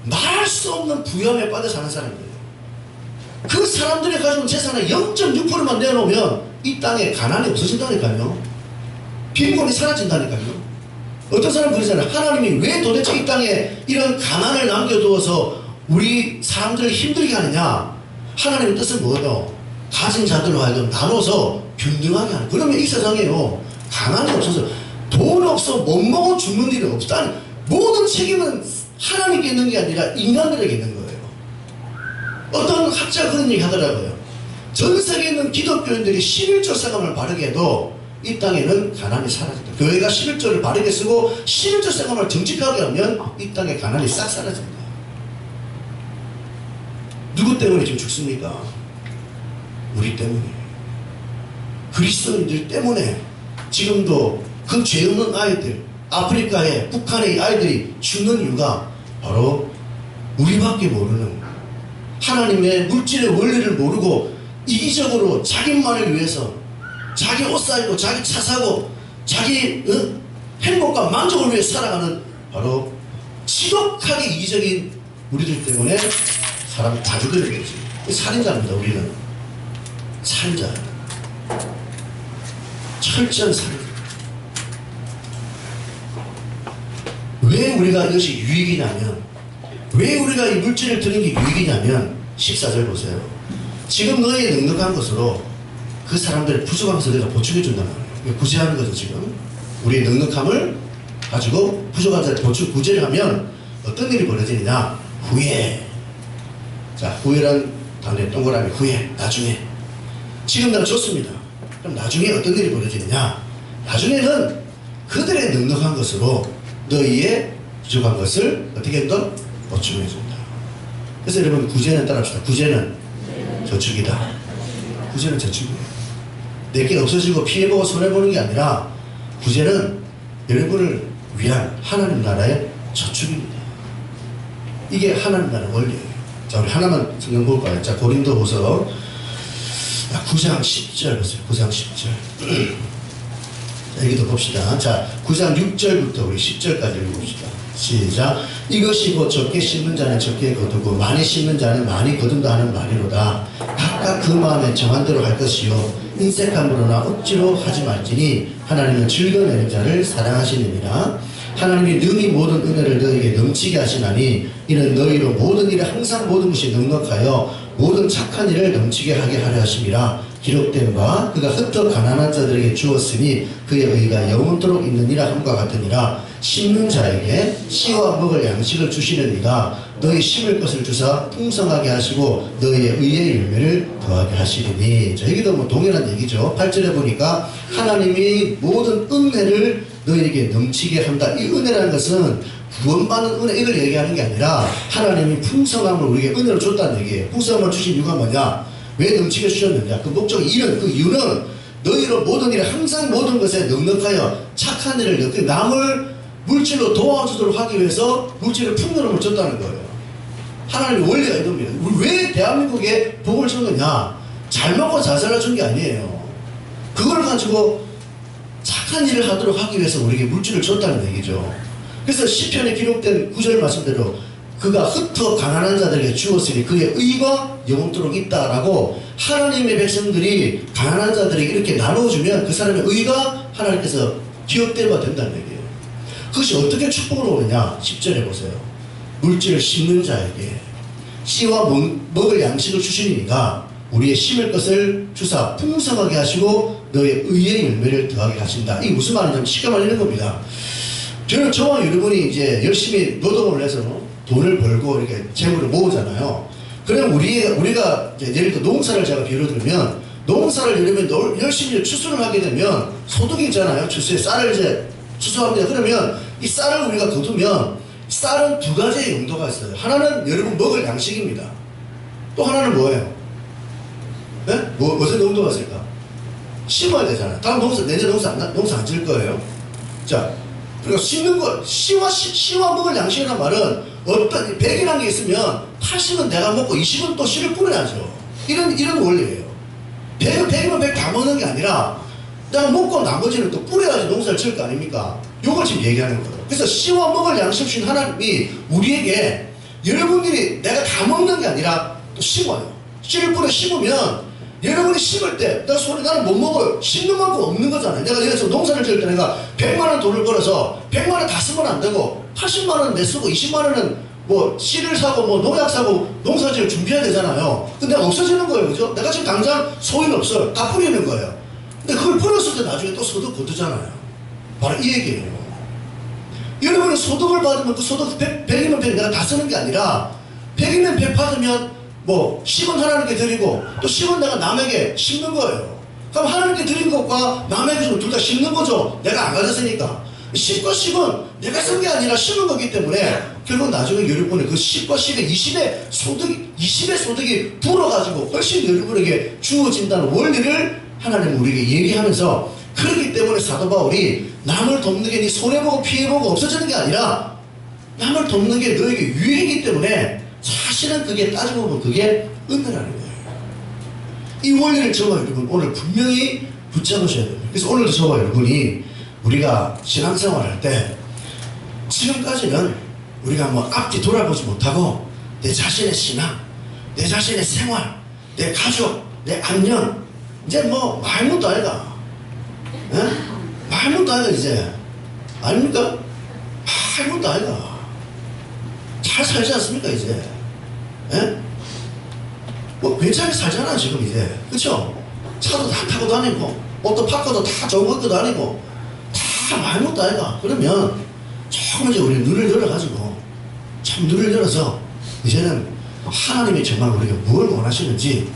말할 수 없는 부유함에 빠져 사는 사람들이에요. 그 사람들이 가지고 재산의 0.6%만 내놓으면 이 땅에 가난이 없어진다니까요. 빈곤이 사라진다니까요. 어떤 사람은 그러잖아요. 하나님이 왜 도대체 이 땅에 이런 가난을 남겨두어서 우리 사람들을 힘들게 하느냐? 하나님의 뜻은 뭐예요? 가진 자들로 하여금 나눠서 균등하게 하는. 그러면 이 세상에요. 가난이 없어서 돈 없어 못 먹어 죽는 일이 없다니. 모든 책임은 하나님께 있는 게 아니라 인간들에게 있는 거예요. 어떤 학자가 그런 얘기 하더라고요. 전 세계에 있는 기독교인들이 11조 세금을 바르게 해도 이 땅에는 가난이 사라진다. 교회가 11조를 바르게 쓰고 11조 세금을 정직하게 하면 이 땅에 가난이 싹 사라진다. 누구 때문에 지금 죽습니까? 우리 때문에. 그리스도인들 때문에 지금도 그 죄 없는 아이들, 아프리카에, 북한의 아이들이 죽는 이유가 바로 우리밖에 모르는 하나님의 물질의 원리를 모르고 이기적으로 자기만을 위해서 자기 옷 사고 자기 차 사고 자기 행복과 만족을 위해 살아가는 바로 지독하게 이기적인 우리들 때문에 사람 다 죽어야 되지. 살인자입니다. 우리는 살인자. 철저한 살인자. 왜 우리가 이것이 유익이냐면, 왜 우리가 이 물질을 드는 게 유익이냐면 14절 보세요. 지금 너희의 넉넉한 것으로 그 사람들의 부족한 것을 내가 보충해준단 말이에요. 구제하는 거죠, 지금. 우리의 넉넉함을 가지고 부족한 자를 구제를 하면 어떤 일이 벌어지느냐? 후에. 자, 후에란 단어의 동그라미 후에, 나중에. 지금 내가 줬습니다. 그럼 나중에 어떤 일이 벌어지느냐? 나중에는 그들의 넉넉한 것으로 너희의 부족한 것을 어떻게 한다? 보충해준다. 그래서 여러분 구제는 따라합시다. 구제는 저축이다. 구제는 저축이에요. 내게 없어지고 피해보고 손해보는 게 아니라 구제는 여러분을 위한 하나님 나라의 저축입니다. 이게 하나님 나라의 원리예요. 자, 우리 하나만 성경 볼까요? 자, 고린도후서 9장 10절 보세요. 9장 10절. 자, 여기도 봅시다. 자, 9장 6절부터 우리 10절까지 읽어봅시다. 시작. 이것이 곧 적게 심는 자는 적게 거두고 많이 심는 자는 많이 거둔다 하는 말이로다. 각각 그 마음에 정한 대로 할 것이요 인색함으로나 억지로 하지 말지니 하나님은 즐거워내는 자를 사랑하시느니라. 하나님이 능히 모든 은혜를 너희에게 넘치게 하시나니 이는 너희로 모든 일에 항상 모든 것이 넉넉하여 모든 착한 일을 넘치게 하게 하려 하심이라. 기록된 바 그가 흩어 가난한 자들에게 주었으니 그의 의가 영원토록 있느니라 함과 같으니라. 심는 자에게 씨와 먹을 양식을 주시는 이가 너희 심을 것을 주사 풍성하게 하시고 너희의 의의 열매를 더하게 하시리니. 자, 여기도 뭐 동일한 얘기죠. 8절에 보니까 하나님이 모든 은혜를 너희에게 넘치게 한다. 이 은혜라는 것은 구원받는 은혜 이걸 얘기하는 게 아니라 하나님이 풍성함을 우리에게 은혜로 줬다는 얘기예요. 풍성함을 주신 이유가 뭐냐? 왜 넘치게 주셨느냐? 그 목적이 그 이유는 너희로 모든 일에 항상 모든 것에 넉넉하여 착한 일을 남을 물질로 도와주도록 하기 위해서 물질을 풍요로움을 줬다는 거예요. 하나님의 원리가 이겁니다. 왜 대한민국에 복을 줬느냐? 잘 먹고 잘 살아준 게 아니에요. 그걸 가지고 착한 일을 하도록 하기 위해서 우리에게 물질을 줬다는 얘기죠. 그래서 시편에 기록된 9절 말씀대로 그가 흩어 가난한 자들에게 주었으니 그의 의가 영원토록 있다라고 하나님의 백성들이 가난한 자들에게 이렇게 나눠주면 그 사람의 의가 하나님께서 기업대가 된다는 얘기예요. 그것이 어떻게 축복으로 오느냐? 10절에 보세요. 물질을 심는 자에게 씨와 먹을 양식을 주시니까 우리의 심을 것을 주사 풍성하게 하시고 너의 의의 열매를 더하게 하신다. 이게 무슨 말이냐면 쉽게 말하는 겁니다. 저와 여러분이 이제 열심히 노동을 해서 돈을 벌고 이렇게 재물을 모으잖아요. 그럼 우리가 이제 예를 들어 농사를 제가 비유로 들면 농사를 예를 열심히 추수를 하게 되면 소득이 있잖아요. 추수에 쌀을 이제 추수합니다. 그러면 이 쌀을 우리가 거두면 쌀은 두 가지의 용도가 있어요. 하나는 여러분 먹을 양식입니다. 또 하나는 뭐예요? 네? 무슨 용도가 있을까? 심어야 되잖아요. 다음 내년 농사 안 질 거예요. 자, 그리고 심는 거, 씨와 먹을 양식이라는 말은 어떤 100이라는 게 있으면 80은 내가 먹고 20은 또 씨를 뿌려야죠. 이런 원리예요. 100이면 100 다 먹는 게 아니라 내가 먹고 나머지는 또 뿌려야지 농사를 지을 거 아닙니까? 요걸 지금 얘기하는 거예요. 그래서 씨와 먹을 양식 주신 하나님이 우리에게 여러분들이 내가 다 먹는 게 아니라 또 심어요. 씨를 뿌려 심으면 여러분이 심을 때 나는 못 먹어요. 심는 만큼 없는 거잖아요. 내가 예를 들어서 농사를 지을 때 내가 100만원 돈을 벌어서 100만원 다 쓰면 안 되고 80만원 내 쓰고 20만원은 뭐 씨를 사고 뭐 농약 사고 농사 지을 준비해야 되잖아요. 근데 없어지는 거예요. 그죠? 내가 지금 당장 소유는 없어요. 다 뿌리는 거예요. 근데 그걸 뿌렸을 때 나중에 또 소득 거두잖아요. 바로 이 얘기예요. 여러분은 소득을 받으면 그 소득 100이면 100 내가 다 쓰는 게 아니라 100이면 100 받으면 뭐 10원 하나님께 드리고 또 10원 내가 남에게 심는 거예요. 그럼 하나님께 드린 것과 남에게 주면 둘 다 심는 거죠. 내가 안 가졌으니까. 10과 10은 내가 쓴 게 아니라 심은 거기 때문에 결국 나중에 여러분의 그 10과 10의 20의 소득이 불어가지고 훨씬 여러분에게 주어진다는 원리를 하나님은 우리에게 얘기하면서, 그렇기 때문에 사도 바울이 남을 돕는 게 네 손해보고 피해보고 없어지는 게 아니라 남을 돕는 게 너에게 유익이기 때문에 사실은 그게 따지고 보면 그게 은혜라는 거예요. 이 원리를 저와 여러분 오늘 분명히 붙잡으셔야 됩니다. 그래서 오늘도 저와 여러분이 우리가 신앙생활 할 때 지금까지는 우리가 뭐 앞뒤 돌아보지 못하고 내 자신의 신앙, 내 자신의 생활, 내 가족, 내 안녕, 이제 뭐 말문도 아니다. 에? 말문도 아니다 이제. 아닙니까? 말문도 아니다. 잘 살지 않습니까 이제? 에? 뭐 괜찮게 살잖아 지금 이제. 그쵸? 차도 다 타고 다니고 옷도 바꿔도 다 좋은 것도 다니고 다 많이 먹다 아이가. 그러면 조금 이제 우리 눈을 열어가지고 참 눈을 열어서 이제는 하나님이 정말 우리가 뭘 원하시는지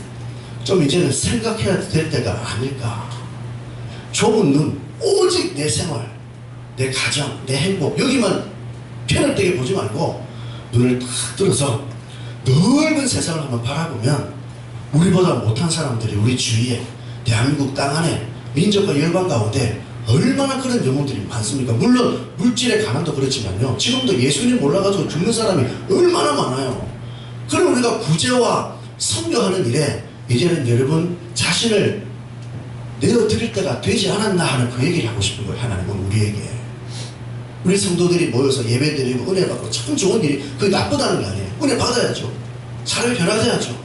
좀 이제는 생각해야 될 때가 아닐까. 좁은 눈, 오직 내 생활, 내 가정, 내 행복 여기만 편협되게 보지 말고 눈을 딱 들어서 넓은 세상을 한번 바라보면 우리보다 못한 사람들이 우리 주위에 대한민국 땅 안에 민족과 열방 가운데 얼마나 그런 영혼들이 많습니까? 물론 물질의 가난도 그렇지만요, 지금도 예수님 몰라가지고 죽는 사람이 얼마나 많아요. 그럼 우리가 구제와 선교하는 일에 이제는 여러분 자신을 내어드릴 때가 되지 않았나 하는 그 얘기를 하고 싶은 거예요. 하나님은 우리에게. 우리 성도들이 모여서 예배드리고 은혜 받고 참 좋은 일이, 그게 나쁘다는 게 아니에요. 은혜 받아야죠. 사람이 변화돼야죠.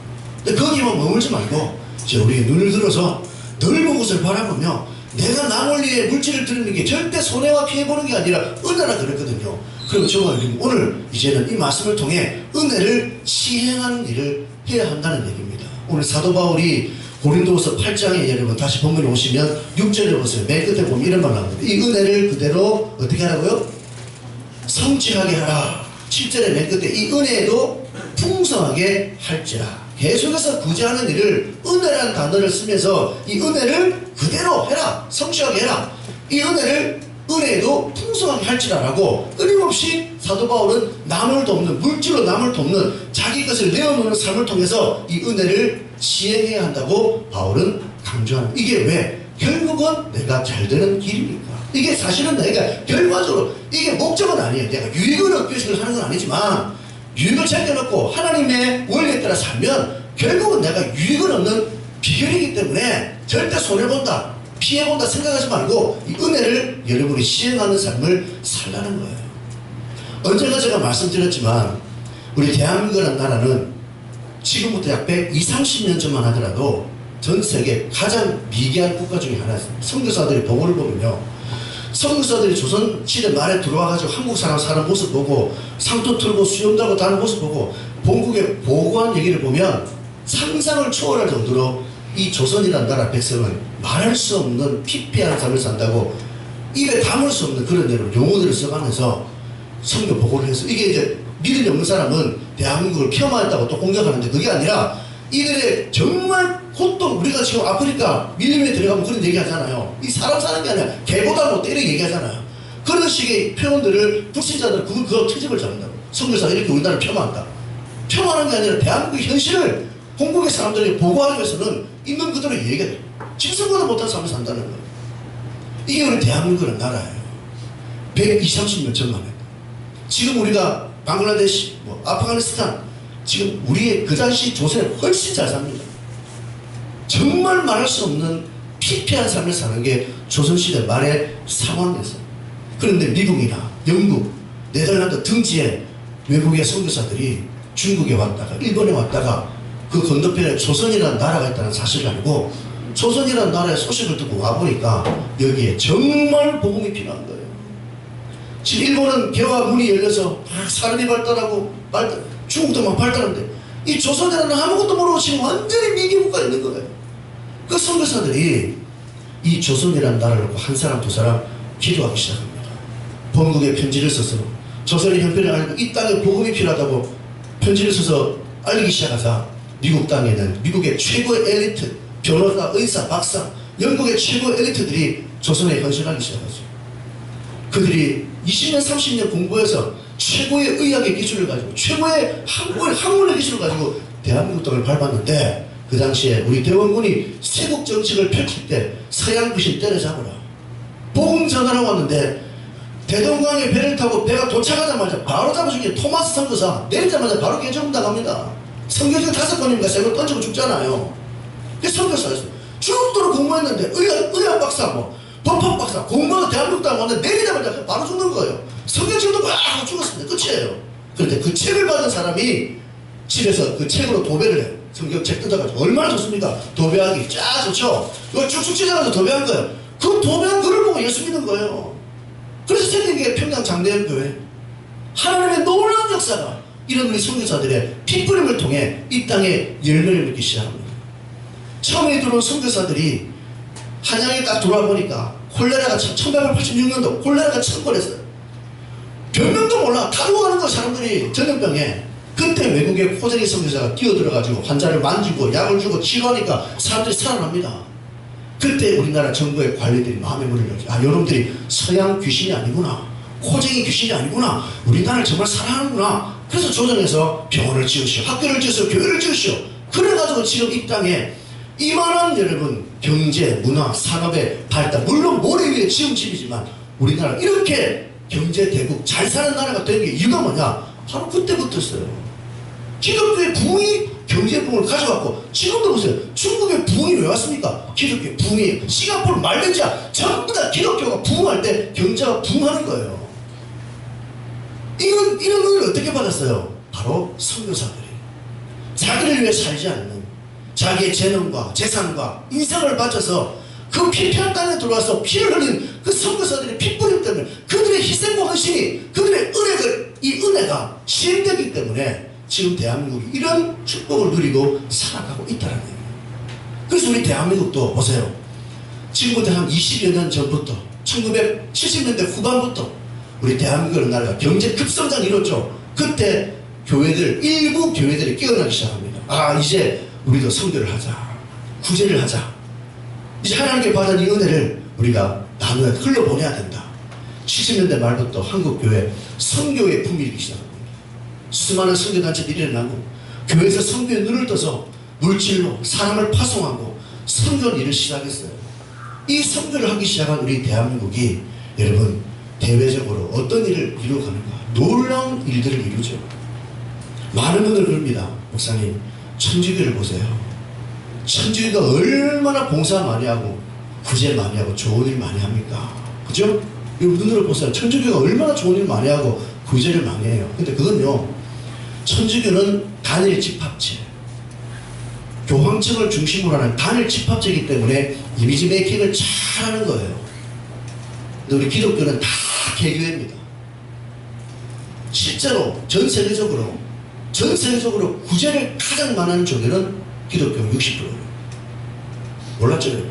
근데 거기만 머물지 말고 이제 우리 눈을 들어서 넓은 곳을 바라보며 내가 남을 위해 물질을 드리는 게 절대 손해와 피해 보는 게 아니라 은혜라 그랬거든요. 그리고 정말 오늘 이제는 이 말씀을 통해 은혜를 시행하는 일을 해야 한다는 얘기입니다. 오늘 사도 바울이 고린도후서 8장에 여러분 다시 본문에 오시면 6절에 보세요. 맨 끝에 보면 이런 말 나옵니다. 이 은혜를 그대로 어떻게 하라고요? 성취하게 하라. 7절에 맨 끝에 이 은혜도 풍성하게 할지라. 계속해서 구제하는 일을 은혜라는 단어를 쓰면서 이 은혜를 그대로 해라. 성취하게 해라. 이 은혜를 은혜도 풍성하게 할지라라고 끊임없이 사도 바울은 남을 돕는, 물질로 남을 돕는 자기 것을 내어놓는 삶을 통해서 이 은혜를 시행해야 한다고 바울은 강조하는. 이게 왜? 결국은 내가 잘 되는 길이니까. 이게 사실은 내가 결과적으로 이게 목적은 아니에요. 내가 유익을 얻기 위해서 하는 건 아니지만 유익을 챙겨놓고 하나님의 원리에 따라 살면 결국은 내가 유익을 얻는 비결이기 때문에 절대 손해본다, 피해본다 생각하지 말고 이 은혜를 여러분이 시행하는 삶을 살라는 거예요. 언젠가 제가 말씀드렸지만 우리 대한민국이라는 나라는 지금부터 약 120, 30년 전만 하더라도 전 세계 가장 미개한 국가 중에 하나였습니다. 선교사들이 보고를 보면요, 선교사들이 조선시대 말에 들어와가지고 한국 사람 사는 모습 보고 상투 틀고 수염 달고 다는 모습 보고 본국에 보고한 얘기를 보면 상상을 초월할 정도로 이 조선이라는 나라 백성은 말할 수 없는 피폐한 삶을 산다고 입에 담을 수 없는 그런 용어들을 써가면서 선교 보고를 해서, 이게 이제 믿음이 없는 사람은 대한민국을 폄하했다고 또 공격하는데 그게 아니라 이들의 정말 고통, 우리가 지금 아프리카 밀림에 들어가면 그런 얘기 하잖아요. 이 사람 사는 게 아니라 개보다 못돼 이렇게 얘기하잖아요. 그런 식의 표현들을 불신자들 그거 트집을 잡는다고. 선교사가 이렇게 우리나라를 폄하한다. 폄하하는 게 아니라 대한민국 현실을 본국의 사람들이 보고하기 위해서는 있는 그대로 얘기해야 돼요. 짐승보다 못한 삶을 산다는 거예요. 이게 우리 대한민국이라는 나라예요. 120, 30년 전만 해도. 지금 우리가 방글라데시, 아프가니스탄, 지금 우리의 그 당시 조선에 훨씬 잘 삽니다. 정말 말할 수 없는 피폐한 삶을 사는 게 조선시대 말의 상황이었어요. 그런데 미국이나 영국, 네덜란드 등지에 외국의 선교사들이 중국에 왔다가 일본에 왔다가 그 건너편에 조선이라는 나라가 있다는 사실을 알고 조선이라는 나라의 소식을 듣고 와보니까 여기에 정말 복음이 필요한 거예요. 지금 일본은 개와 문이 열려서 사람이 발달하고 중국도 막 발달하는데 이 조선이라는 아무것도 모르고 지금 완전히 미개국가 있는 거예요. 그 선교사들이 이 조선이라는 나라를 놓고 한 사람 두 사람 기도하기 시작합니다. 본국에 편지를 써서 조선의 형편을 알고 이 땅에 복음이 필요하다고 편지를 써서 알리기 시작하자 미국 땅에는 미국의 최고의 엘리트, 변호사, 의사, 박사, 영국의 최고의 엘리트들이 조선에 헌신하기 시작하죠. 그들이 20년, 30년 공부해서 최고의 의학의 기술을 가지고 최고의 학문의 기술을 가지고 대한민국 땅을 밟았는데 그 당시에 우리 대원군이 세국 정책을 펼칠 때 서양 귀신 때려잡으라 복음 전하러 왔는데 대동강에 배를 타고 배가 도착하자마자 바로 잡아준 게 토마스 선교사, 내리자마자 바로 개정 당합니다. 선교지가 5번인가 3번 던지고 죽잖아요. 그 선교사였어요. 죽도록 공부했는데 의학 박사, 법학 박사 공부해서 대한민국 땅 왔는데 내리자마자 바로 죽는 거예요. 성경책도 막 하고 죽었습니다. 끝이에요. 그런데 그 책을 받은 사람이 집에서 그 책으로 도배를 해요. 성경책 뜯어가지고. 얼마나 좋습니까? 도배하기 쫙 좋죠. 이거 쭉쭉 찢어가지고 도배한 거예요. 그 도배한 글을 보고 예수 믿는 거예요. 그래서 생긴 게 평양 장대현교회. 하나님의 놀라운 역사가 이런 우리 선교사들의 피부림을 통해 이 땅에 열매를 맺기 시작합니다. 처음에 들어온 선교사들이 한양에 딱 들어와 보니까 콜레라가 1886년도 콜레라가 천벌했어요. 병명도 몰라. 다 죽어가는 거 사람들이 전염병에. 그때 외국의 포장이 선교사가 뛰어들어가지고 환자를 만지고 약을 주고 치료하니까 사람들이 살아납니다. 그때 우리나라 정부의 관리들이 마음에 물을 열죠. 아, 여러분들이 서양 귀신이 아니구나. 코쟁이 귀신이 아니구나. 우리나라를 정말 사랑하는구나. 그래서 조정해서 병원을 지으시오. 학교를 지으시오. 교회를 지으시오. 그래가지고 지금 이 땅에 이만한 여러분 경제, 문화, 산업의 발달, 물론 모래 위에 지은 집이지만 우리나라 이렇게 경제 대국 잘 사는 나라가 된 게 이유가 뭐냐? 바로 그때부터였어요. 기독교의 부흥이 경제 부흥을 가져왔고, 지금도 보세요. 중국의 부흥이 왜 왔습니까? 기독교의 부흥이. 싱가포르, 말레이시아 전부 다 기독교가 부흥할 때 경제가 부흥하는 거예요. 이런 은혜를 어떻게 받았어요? 바로 선교사들이 자기를 위해 살지 않는, 자기의 재능과 재산과 인생을 바쳐서 그 피폐한 땅에 들어와서 피를 흘린 그 선교사들의 핏부림 때문에, 그들의 희생과 헌신이, 그들의 이 은혜가 시행되기 때문에 지금 대한민국이 이런 축복을 누리고 살아가고 있다는 거예요. 그래서 우리 대한민국도 보세요. 지금부터 한 20여 년 전부터 1970년대 후반부터 우리 대한민국의 나라가 경제 급성장을 이뤘죠. 그때 교회들, 일부 교회들이 깨어나기 시작합니다. 아, 이제 우리도 선교를 하자, 구제를 하자. 이제 하나님께 받은 이 은혜를 우리가 나누어 흘러보내야 된다. 70년대 말부터 한국교회 선교의 붐이 일기 시작합니다. 수많은 선교단체들이 일어나고 교회에서 선교에 눈을 떠서 물질로 사람을 파송하고 선교 일을 시작했어요. 이 선교를 하기 시작한 우리 대한민국이 여러분 대외적으로 어떤 일을 이루어가는가? 놀라운 일들을 이루죠. 많은 분들 그럽니다. 목사님, 천주교를 보세요. 천주교가 얼마나 봉사 많이 하고 구제 많이 하고 좋은 일 많이 합니까? 그죠? 여러분 눈으로 보세요. 천주교가 얼마나 좋은 일 많이 하고 구제를 많이 해요. 근데 그건요, 천주교는 단일 집합체, 교황청을 중심으로 하는 단일 집합체이기 때문에 이미지 메이킹을 잘 하는 거예요. 근데 우리 기독교는 다 개교회입니다. 실제로 전 세계적으로 구제를 가장 많이 하는 종교는 기독교 60%예요. 몰랐죠, 여러분?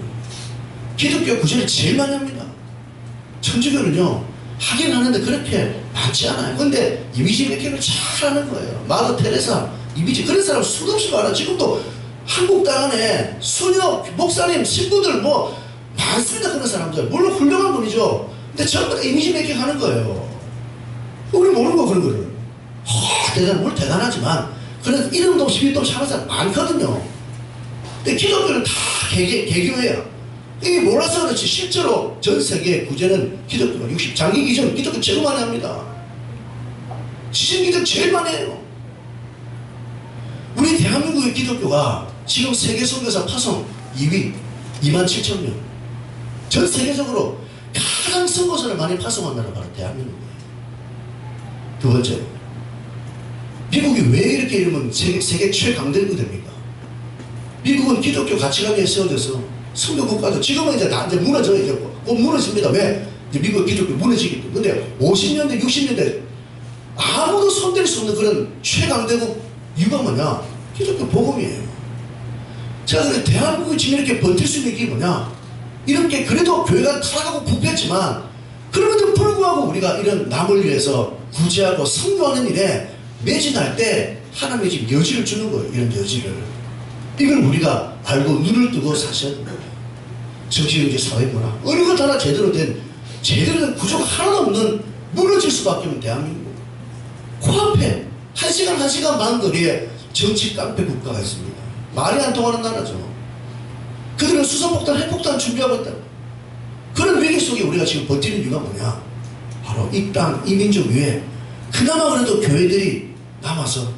기독교 구제를 제일 많이 합니다. 천주교는요, 하긴 하는데 그렇게 많지 않아요. 근데 이미지 메이킹을 잘 하는 거예요. 마더 테레사 이미지, 그런 사람 수도 없이 많아. 지금도 한국 땅 안에 수녀, 목사님, 신부들 뭐 많습니다. 그런 사람들. 물론 훌륭한 분이죠. 근데 전부 다 이미지 메이킹 하는 거예요. 우리 모르는 거 그런 거를. 뭘 대단하지만 그런 이름도 없이 일도 없이 하는 사람 많거든요. 근데 기독교는 다 개교회야. 이게 몰라서 그렇지 실제로 전 세계 구제는 기독교가 60, 장기 기준 기독교 제일 많이 합니다. 지신 기준 제일 많이 해요. 우리 대한민국의 기독교가 지금 세계 선교사 파송 2위, 27,000명. 전 세계적으로 가장 선교사를 많이 파송한 나라가 바로 대한민국이에요. 두 번째로, 미국이 왜 이렇게 이러면 세계 최강대국이 됩니까? 미국은 기독교 가치관에 세워져서 선교 국가도 지금은 이제 다 무너져, 이제 곧 무너집니다. 왜? 이제 미국 기독교 무너지기 때문에. 근데 50년대, 60년대 아무도 손댈 수 없는 그런 최강대국 이유가 뭐냐? 기독교 복음이에요. 제가 그래 대한민국이 지금 이렇게 버틸 수 있는 게 뭐냐? 이렇게 그래도 교회가 타락하고 부패했지만 그럼에도 불구하고 우리가 이런 남을 위해서 구제하고 선교하는 일에 매진할 때 하나님이 지금 여지를 주는 거예요. 이런 여지를. 이걸 우리가 알고 눈을 뜨고 사셔야 됩니다. 정치경제 사회문화 어느 것 하나 제대로 된 구조가 하나도 없는 무너질 수밖에 없는 대한민국. 코앞에 1시간 반 거리에 정치 깡패 국가가 있습니다. 말이 안 통하는 나라죠. 그들은 수소폭탄, 핵폭탄 준비하고 있다. 그런 위기 속에 우리가 지금 버티는 이유가 뭐냐? 바로 이 땅, 이 민족 위에 그나마 그래도 교회들이 남아서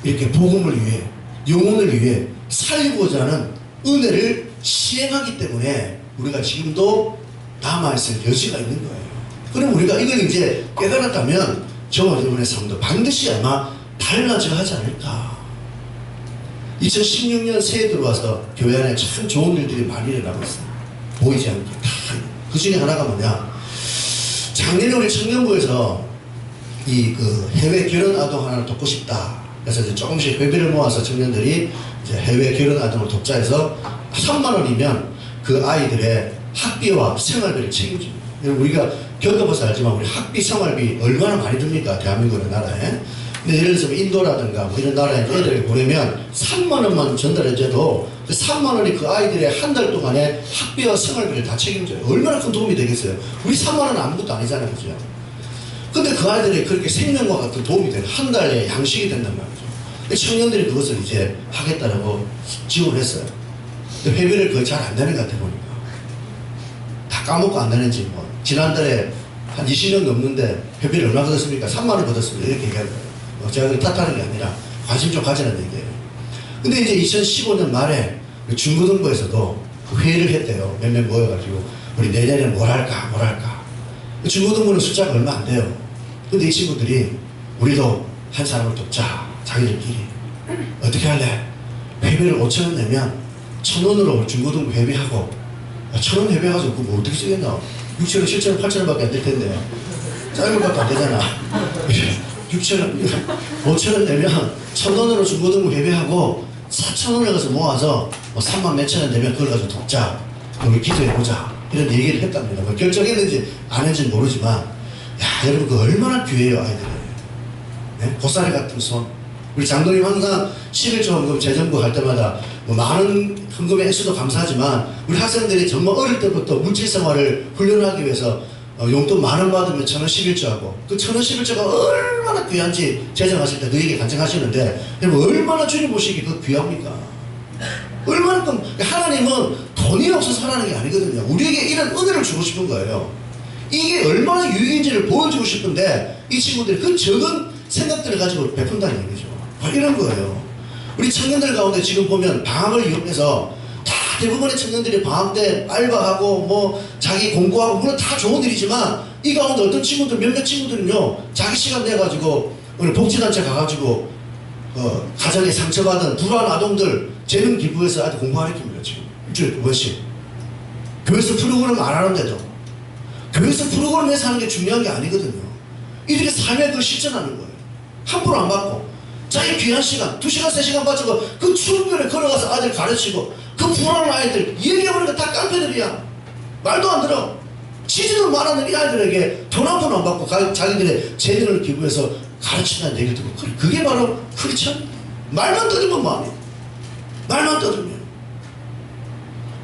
이렇게 복음을 위해, 영혼을 위해 살고자 하는 은혜를 시행하기 때문에 우리가 지금도 남아있을 여지가 있는 거예요. 그럼 우리가 이걸 이제 깨달았다면 저와 여러분의 삶도 반드시 아마 달라져 하지 않을까. 2016년 새해 들어와서 교회 안에 참 좋은 일들이 많이 일어나고 있어요. 보이지 않게 다. 그 중에 하나가 뭐냐? 작년에 우리 청년부에서 해외 결혼 아동 하나를 돕고 싶다. 그래서 이제 조금씩 회비를 모아서 청년들이 이제 해외 결혼 아동을 돕자해서 3만 원이면 그 아이들의 학비와 생활비를 책임집니다. 우리가 겪어봐서 알지만 우리 학비 생활비 얼마나 많이 듭니까? 대한민국 이런 나라에. 근데 예를 들어서 인도라든가 뭐 이런 나라에 애들을 보내면 3만 원만 전달해줘도 그 3만 원이 그 아이들의 한 달 동안의 학비와 생활비를 다 책임져요. 얼마나 큰 도움이 되겠어요? 우리 3만 원은 아무것도 아니잖아요. 그죠? 근데 그 아이들이 그렇게 생명과 같은 도움이 되는 한 달에 양식이 된단 말이죠. 청년들이 그것을 이제 하겠다라고 지원을 했어요. 근데 회비를 거의 잘 안 되는 것 같아 보니까. 다 까먹고 안 되는지 뭐. 지난달에 한 20년 넘는데 회비를 얼마 받았습니까? 3만 원 받았습니다. 이렇게 얘기하는 거예요. 제가 그걸 탓하는 게 아니라 관심 좀 가지라는 얘기예요. 근데 이제 2015년 말에 중고등부에서도 회의를 했대요. 몇 명 모여가지고 우리 내년에 뭘 할까. 중고등부는 숫자가 얼마 안 돼요. 근데 이 친구들이 우리도 한 사람을 돕자. 자기들끼리 어떻게 할래? 회비를 5,000원 내면 1,000원으로 중고등부 회비하고 1,000원 회비해가지고 그거 뭐 어떻게 쓰겠나? 6,000원, 7,000원, 8,000원 밖에 안 될 텐데 짧은 것도 안 되잖아. 6,000원, 5,000원 내면 1,000원으로 중고등부 회비하고 4,000원을 가서 모아서 뭐 3만 몇천 원 내면 그걸 가지고 돕자. 우리 기도해보자. 이런 얘기를 했답니다. 뭐 결정했는지 안 했는지 모르지만 야 여러분 그 얼마나 귀해요 아이들은. 네? 고사리 같은 손. 우리 장로님 항상 11조 헌금 재정부 할 때마다 뭐 많은 헌금의 액수도 감사하지만 우리 학생들이 정말 어릴 때부터 문체생활을 훈련하기 위해서 용돈 10,000원 받으면 1,000원 11조하고 그 1,000원 11조가 얼마나 귀한지 재정하실 때 그 얘기 간증하시는데 여러분 얼마나 주님 보시기 그 귀합니까? 얼마만큼 하나님은 돈이 없어서 하라는 게 아니거든요. 우리에게 이런 은혜를 주고 싶은 거예요. 이게 얼마나 유익인지를 보여주고 싶은데 이 친구들이 그 적은 생각들을 가지고 베푼다는 얘기죠. 이런 거예요. 우리 청년들 가운데 지금 보면 방학을 이용해서 다 대부분의 청년들이 방학 때 알바하고 뭐 자기 공부하고 물론 다 좋은 일이지만 이 가운데 어떤 친구들 몇몇 친구들은요 자기 시간 내가지고 오늘 복지단체 가가지고 가정에 상처받은 불우한 아동들 재능 기부해서 아직 공부하려입니다. 지금 일주일에 2번씩 교회에서 프로그램 안 하는데도 교회에서 프로그램 해서 하는 게 중요한 게 아니거든요. 이들이 삶의 그 실천하는 거예요. 함부로 안 받고 자기 귀한 시간 2시간 3시간 빠지고 그 추운 겨울에 걸어가서 아들 가르치고 그 불안한 아이들 얘기해보니까 다 깡패들이야. 말도 안 들어. 지지도 말하는 이 아이들에게 돈 한 푼 안 받고 자기들의 재능을 기부해서 가르친다는 얘기를 듣고 그게 바로 크리스천. 말만 떠들면 뭐하니? 말만 떠들면.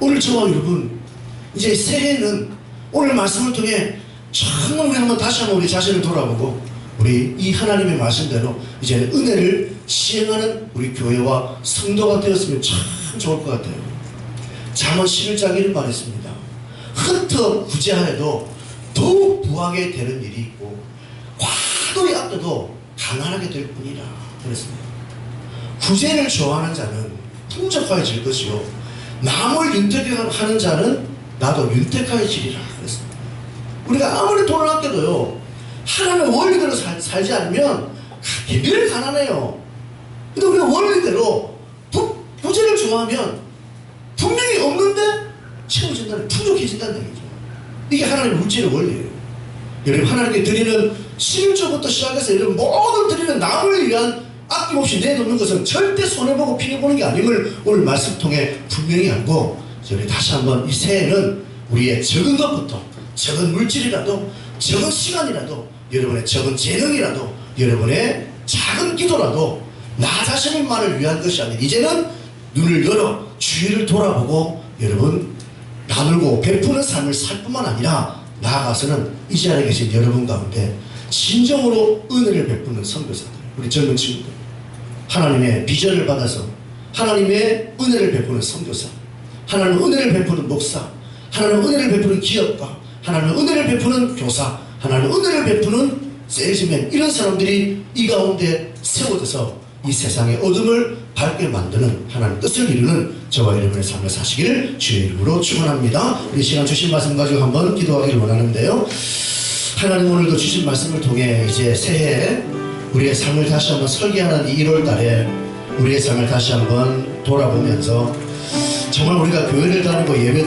오늘 저와 여러분 이제 새해는 오늘 말씀을 통해 정말 우리 한번 다시 한번 우리 자신을 돌아보고 우리 이 하나님의 말씀대로 이제는 은혜를 시행하는 우리 교회와 성도가 되었으면 참 좋을 것 같아요. 잠언 11장 이런 말이 있습니다. 흩어 부재하여도 더욱 부하게 되는 일이 있고 과도히 아껴도 가난하게 될 뿐이라 그랬습니다. 구제를 좋아하는 자는 풍족하여질 것이요 남을 윤택하는 자는 나도 윤택하여지리라 그랬습니다. 우리가 아무리 돈을 아껴도요 하나님의 원리대로 살지 않으면 늘 가난해요. 근데 우리가 원리대로 부재를 좋아하면 분명히 없는데 채워진다는 풍족해진다는 얘기죠. 이게 하나님의 물질의 원리예요. 여러분 하나님께 드리는 11조부터 시작해서 여러분 모든 드리는 남을 위한 아낌없이 내놓는 것은 절대 손해보고 피해보는 게 아님을 오늘 말씀 통해 분명히 알고 우리 다시 한번 이 새해는 우리의 적은 것부터 적은 물질이라도 적은 시간이라도 여러분의 적은 재능이라도 여러분의 작은 기도라도 나 자신만을 위한 것이 아니라 이제는 눈을 열어 주위를 돌아보고 여러분 나누고 베푸는 삶을 살 뿐만 아니라 나아가서는 이 자리에 계신 여러분 가운데 진정으로 은혜를 베푸는 선교사들 우리 젊은 친구들 하나님의 비전을 받아서 하나님의 은혜를 베푸는 선교사 하나님의 은혜를 베푸는 목사 하나님의 은혜를 베푸는 기업가 하나님의 은혜를 베푸는 교사 하나님의 은혜를 베푸는 세일즈맨 이런 사람들이 이 가운데 세워져서 이 세상의 어둠을 밝게 만드는 하나님의 뜻을 이루는 저와 여러분의 삶을 사시기를 주의 이름으로 축원합니다. 우리 시간 주신 말씀 가지고 한번 기도하기를 원하는데요. 하나님 오늘도 주신 말씀을 통해 이제 새해 우리의 삶을 다시 한번 설계하는 이 1월 달에 우리의 삶을 다시 한번 돌아보면서 정말 우리가 교회를 다니고 예배